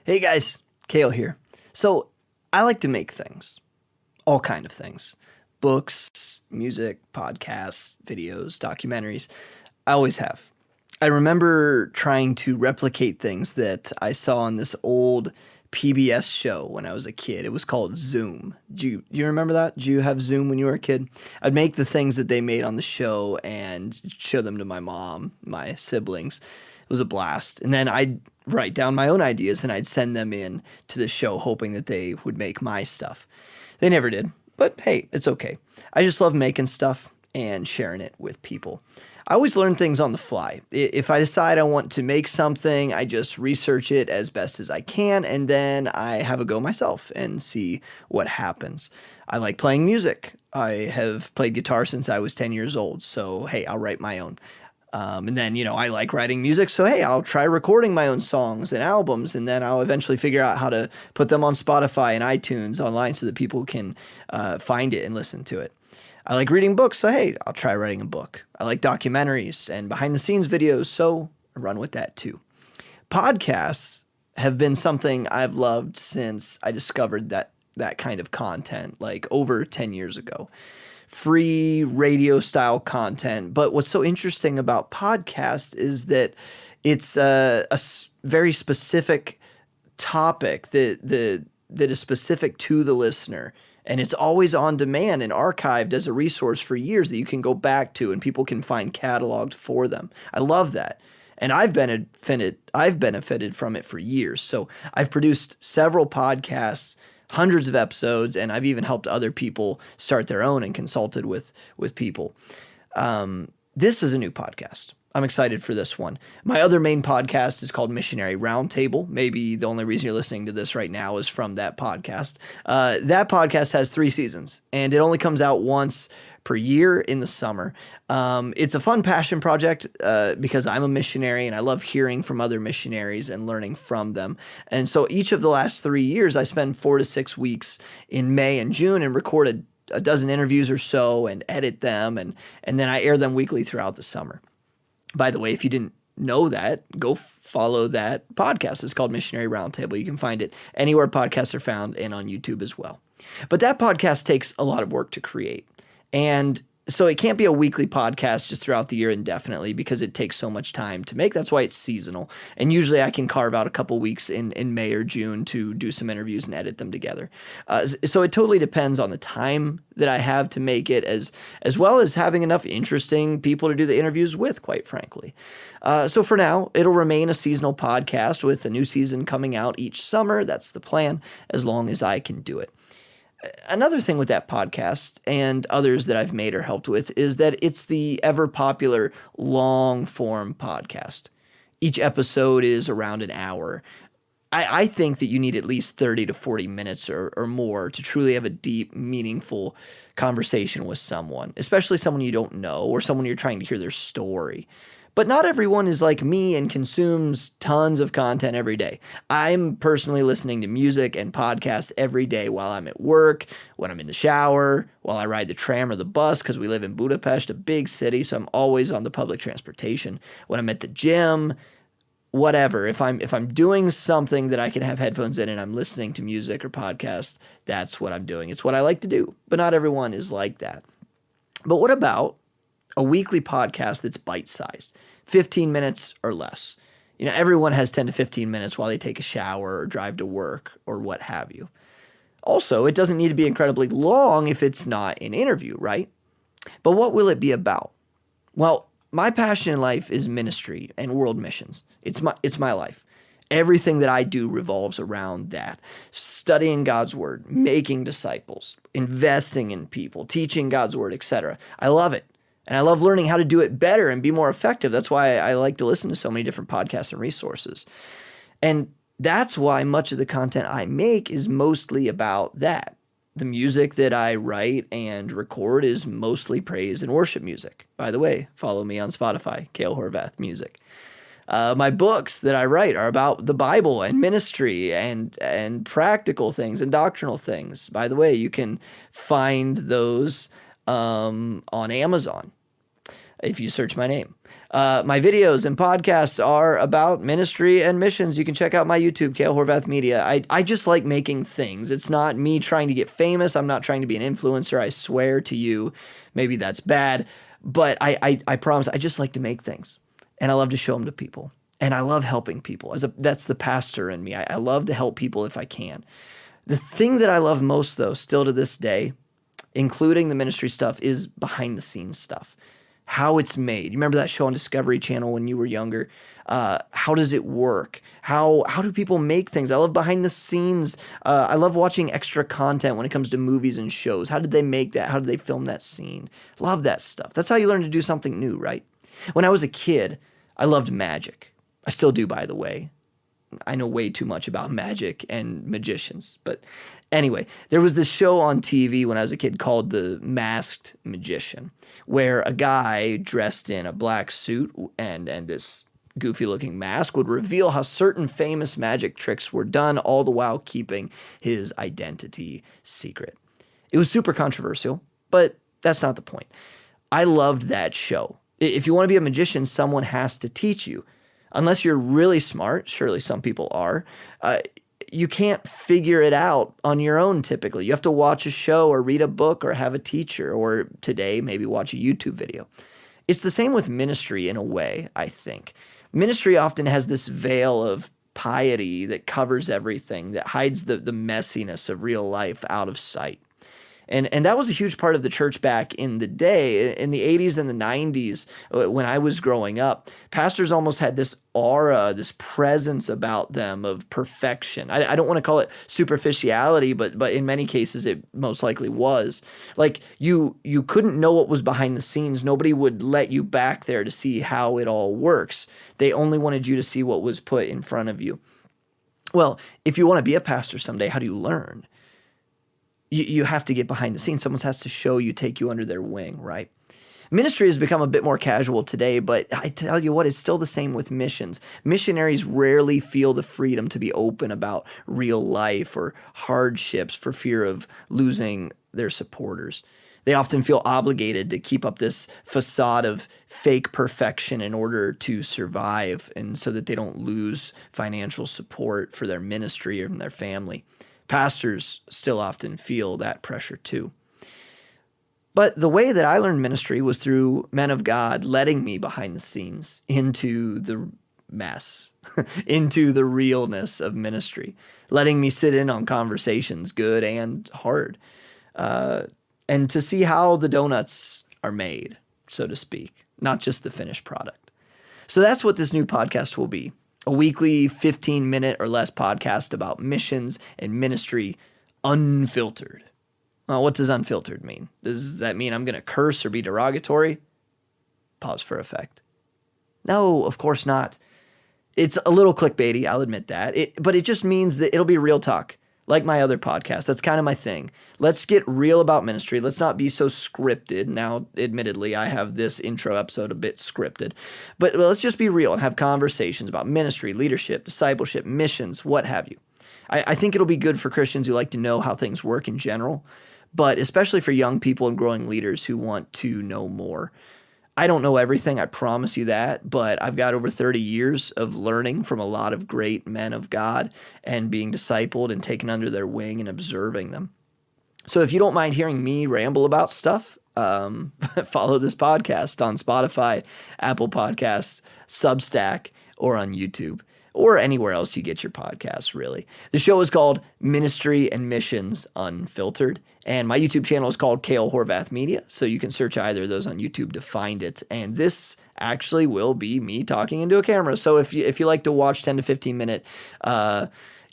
Hey guys, Kale here. So I like to make things, all kind of things. Books, music, podcasts, videos, documentaries. I always have. I remember trying to replicate things that I saw on this old PBS show when I was a kid. It was called Zoom. Do you remember that? Did you have Zoom when you were a kid? I'd make the things that they made on the show and show them to my mom, my siblings. It was a blast. And then I'd write down my own ideas and I'd send them in to the show hoping that they would make my stuff. They never did, but hey, it's okay. I just love making stuff and sharing it with people. I always learn things on the fly. If I decide I want to make something, I just research it as best as I can, and then I have a go myself and see what happens. I like playing music. I have played guitar since I was 10 years old, so hey, I'll write my own. And then, I like writing music, so hey, I'll try recording my own songs and albums, and then I'll eventually figure out how to put them on Spotify and iTunes online so that people can find it and listen to it. I like reading books, so hey, I'll try writing a book. I like documentaries and behind-the-scenes videos, so I run with that too. Podcasts have been something I've loved since I discovered that kind of content, like over 10 years ago. Free radio style content. But what's so interesting about podcasts is that it's a very specific topic that is specific to the listener. And it's always on demand and archived as a resource for years that you can go back to and people can find cataloged for them. I love that. And I've benefited from it for years. So I've produced several podcasts, hundreds of episodes, and I've even helped other people start their own and consulted with people. This is a new podcast. I'm excited for this one. My other main podcast is called Missionary Roundtable. Maybe the only reason you're listening to this right now is from that podcast. That podcast has 3 seasons, and it only comes out once per year in the summer. It's a fun passion project because I'm a missionary and I love hearing from other missionaries and learning from them. And so each of the last 3 years, I spend 4 to 6 weeks in May and June and record a dozen interviews or so and edit them, and then I air them weekly throughout the summer. By the way, if you didn't know that, go follow that podcast. It's called Missionary Roundtable. You can find it anywhere podcasts are found and on YouTube as well. But that podcast takes a lot of work to create. And so it can't be a weekly podcast just throughout the year indefinitely because it takes so much time to make. That's why it's seasonal. And usually I can carve out a couple weeks in May or June to do some interviews and edit them together. So it totally depends on the time that I have to make it as well as having enough interesting people to do the interviews with, quite frankly. So for now, it'll remain a seasonal podcast with a new season coming out each summer. That's the plan, as long as I can do it. Another thing with that podcast and others that I've made or helped with is that it's the ever popular long form podcast. Each episode is around an hour. I think that you need at least 30 to 40 minutes or more to truly have a deep, meaningful conversation with someone, especially someone you don't know or someone you're trying to hear their story. But not everyone is like me and consumes tons of content every day. I'm personally listening to music and podcasts every day while I'm at work, when I'm in the shower, while I ride the tram or the bus, because we live in Budapest, a big city, so I'm always on the public transportation. When I'm at the gym, whatever. If I'm doing something that I can have headphones in and I'm listening to music or podcasts, that's what I'm doing. It's what I like to do. But not everyone is like that. But what about a weekly podcast that's bite-sized, 15 minutes or less? Everyone has 10 to 15 minutes while they take a shower or drive to work or what have you. Also, it doesn't need to be incredibly long if it's not an interview, right? But what will it be about? Well, my passion in life is ministry and world missions. It's my life. Everything that I do revolves around that. Studying God's word, making disciples, investing in people, teaching God's word, etc. I love it. And I love learning how to do it better and be more effective. That's why I like to listen to so many different podcasts and resources. And that's why much of the content I make is mostly about that. The music that I write and record is mostly praise and worship music. By the way, follow me on Spotify, Kale Horvath Music. My books that I write are about the Bible and ministry and practical things and doctrinal things. By the way, you can find those on Amazon. if you search my name. My videos and podcasts are about ministry and missions. You can check out my YouTube, Kale Horvath Media. I just like making things. It's not me trying to get famous. I'm not trying to be an influencer. I swear to you, maybe that's bad, but I promise I just like to make things, and I love to show them to people, and I love helping people. That's the pastor in me. I love to help people if I can. The thing that I love most, though, still to this day, including the ministry stuff, is behind the scenes stuff. How it's made. You remember that show on Discovery Channel when you were younger? How does it work? How do people make things? I love behind the scenes. I love watching extra content when it comes to movies and shows. How did they make that? How did they film that scene? Love that stuff. That's how you learn to do something new, right? When I was a kid, I loved magic. I still do, by the way. I know way too much about magic and magicians. But anyway, there was this show on TV when I was a kid called The Masked Magician, where a guy dressed in a black suit and this goofy-looking mask would reveal how certain famous magic tricks were done, all the while keeping his identity secret. It was super controversial, but that's not the point. I loved that show. If you want to be a magician, someone has to teach you. Unless you're really smart, surely some people are, you can't figure it out on your own typically. You have to watch a show or read a book or have a teacher, or today maybe watch a YouTube video. It's the same with ministry in a way, I think. Ministry often has this veil of piety that covers everything, that hides the messiness of real life out of sight. And that was a huge part of the church back in the day, in the 80s and the 90s, when I was growing up. Pastors almost had this aura, this presence about them of perfection. I don't want to call it superficiality, but in many cases it most likely was. Like you couldn't know what was behind the scenes. Nobody would let you back there to see how it all works. They only wanted you to see what was put in front of you. Well, if you want to be a pastor someday, how do you learn? You have to get behind the scenes. Someone has to show you, take you under their wing, right? Ministry has become a bit more casual today, but I tell you what, it's still the same with missions. Missionaries rarely feel the freedom to be open about real life or hardships for fear of losing their supporters. They often feel obligated to keep up this facade of fake perfection in order to survive, and so that they don't lose financial support for their ministry or from their family. Pastors still often feel that pressure too. But the way that I learned ministry was through men of God letting me behind the scenes into the mess, into the realness of ministry, letting me sit in on conversations, good and hard, and to see how the donuts are made, so to speak, not just the finished product. So that's what this new podcast will be. A weekly 15-minute or less podcast about missions and ministry, unfiltered. Well, what does unfiltered mean? Does that mean I'm going to curse or be derogatory? Pause for effect. No, of course not. It's a little clickbaity, I'll admit that. But it just means that it'll be real talk, like my other podcast. That's kind of my thing. Let's get real about ministry. Let's not be so scripted. Now, admittedly, I have this intro episode a bit scripted. But let's just be real and have conversations about ministry, leadership, discipleship, missions, what have you. I think it'll be good for Christians who like to know how things work in general, but especially for young people and growing leaders who want to know more. I don't know everything, I promise you that, but I've got over 30 years of learning from a lot of great men of God and being discipled and taken under their wing and observing them. So if you don't mind hearing me ramble about stuff, follow this podcast on Spotify, Apple Podcasts, Substack, or on YouTube, or anywhere else you get your podcasts, really. The show is called Ministry and Missions Unfiltered, and my YouTube channel is called Kale Horvath Media, so you can search either of those on YouTube to find it. And this actually will be me talking into a camera. So if you like to watch 10 to 15 minute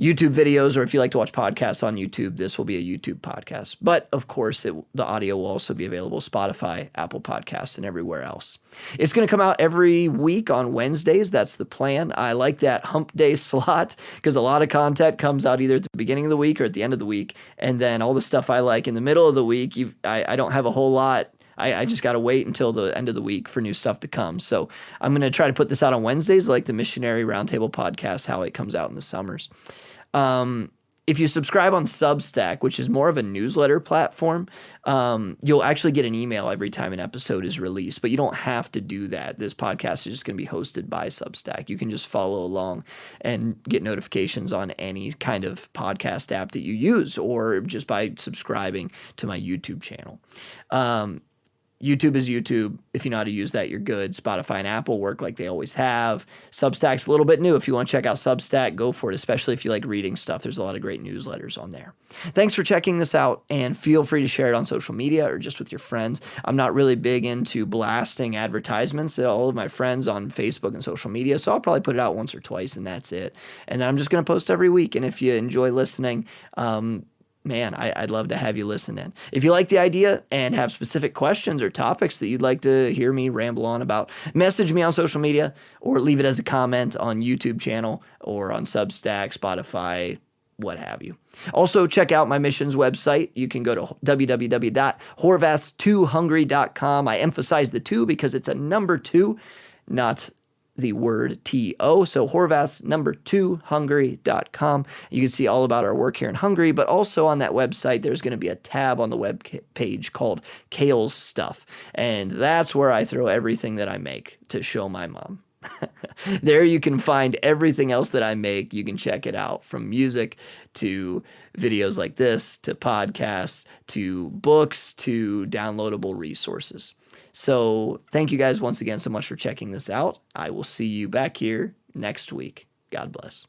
YouTube videos, or if you like to watch podcasts on YouTube, this will be a YouTube podcast. But of course, the audio will also be available Spotify, Apple Podcasts, and everywhere else. It's going to come out every week on Wednesdays. That's the plan. I like that hump day slot because a lot of content comes out either at the beginning of the week or at the end of the week. And then all the stuff I like in the middle of the week, I don't have a whole lot. I just got to wait until the end of the week for new stuff to come. So I'm going to try to put this out on Wednesdays, like the Missionary Roundtable podcast, how it comes out in the summers. If you subscribe on Substack, which is more of a newsletter platform, you'll actually get an email every time an episode is released, but you don't have to do that. This podcast is just going to be hosted by Substack. You can just follow along and get notifications on any kind of podcast app that you use, or just by subscribing to my YouTube channel. YouTube is YouTube. If you know how to use that, you're good. Spotify and Apple work like they always have. Substack's a little bit new. If you want to check out Substack, go for it, especially if you like reading stuff. There's a lot of great newsletters on there. Thanks for checking this out, and feel free to share it on social media or just with your friends. I'm not really big into blasting advertisements to all of my friends on Facebook and social media, so I'll probably put it out once or twice, and that's it. And then I'm just going to post every week, and if you enjoy listening, man, I'd love to have you listen in. If you like the idea and have specific questions or topics that you'd like to hear me ramble on about, message me on social media or leave it as a comment on YouTube channel or on Substack, Spotify, what have you. Also, check out my missions website. You can go to www.horvaths2hungry.com. I emphasize the 2 because it's a number 2, not the word T-O. So Horvaths2hungry.com. You can see all about our work here in Hungary, but also on that website, there's going to be a tab on the web page called Kale's Stuff. And that's where I throw everything that I make to show my mom. There you can find everything else that I make. You can check it out, from music to videos like this, to podcasts, to books, to downloadable resources. So thank you guys once again so much for checking this out. I will see you back here next week. God bless.